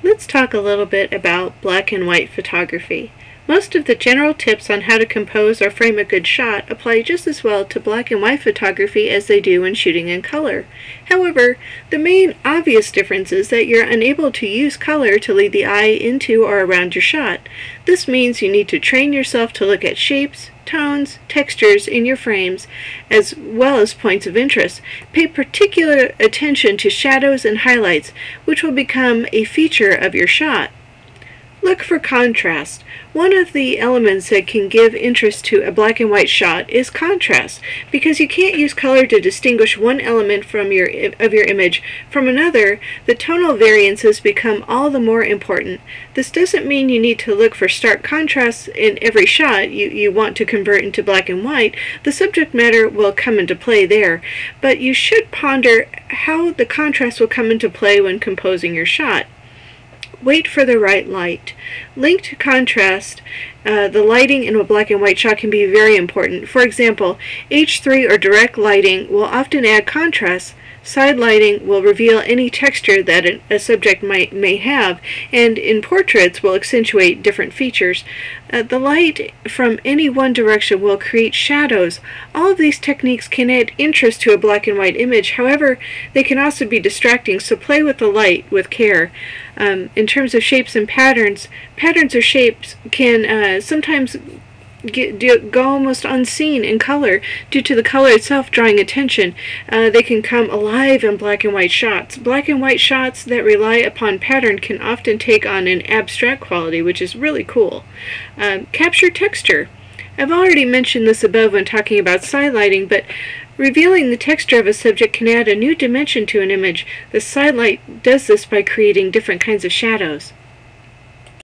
Let's talk a little bit about black and white photography. Most of the general tips on how to compose or frame a good shot apply just as well to black and white photography as they do when shooting in color. However, the main obvious difference is that you're unable to use color to lead the eye into or around your shot. This means you need to train yourself to look at shapes, tones, textures in your frames, as well as points of interest. Pay particular attention to shadows and highlights, which will become a feature of your shot. Look for contrast. One of the elements that can give interest to a black and white shot is contrast, because you can't use color to distinguish one element of your image from another. The tonal variances become all the more important. This doesn't mean you need to look for stark contrasts in every shot you want to convert into black and white. The subject matter will come into play there, but you should ponder how the contrast will come into play when composing your shot. Wait for the right light. Linked to contrast, the lighting in a black and white shot can be very important. For example, H3 or direct lighting will often add contrast. Side lighting will reveal any texture that a subject may have, and in portraits will accentuate different features. The light from any one direction will create shadows. All of these techniques can add interest to a black and white image. However, they can also be distracting, so play with the light with care. In terms of shapes and patterns or shapes can sometimes go almost unseen in color due to the color itself drawing attention. They can come alive in black and white shots. Black and white shots that rely upon pattern can often take on an abstract quality, which is really cool. Capture texture. I've already mentioned this above when talking about side lighting, but revealing the texture of a subject can add a new dimension to an image. The side light does this by creating different kinds of shadows.